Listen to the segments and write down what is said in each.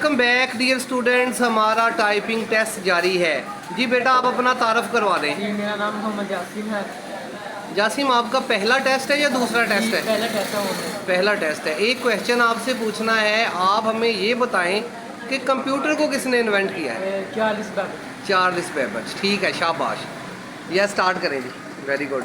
Welcome back dear students. हमारा typing test जारी है। जी बेटा आप अपना तारफ़ करवा दें। जी मेरा नाम मोहम्मद जासिम है। जासिम आपका पहला टेस्ट है या दूसरा टेस्ट है? पहला टेस्ट है। पहला टेस्ट है। एक क्वेश्चन आपसे पूछना है, आप हमें ये बताएं कि कंप्यूटर को किसने इन्वेंट किया है? Charles Babbage. ठीक है, शाबाश। यह स्टार्ट करें जी। Very good.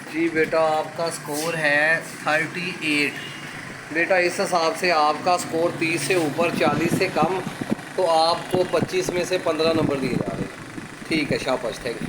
जी बेटा आपका स्कोर है 38। बेटा इस हिसाब से आपका स्कोर 30 से ऊपर 40 से कम, तो आपको 25 में से 15 नंबर दिए जा रहे हैं। ठीक है, शाबाश, थैंक यू।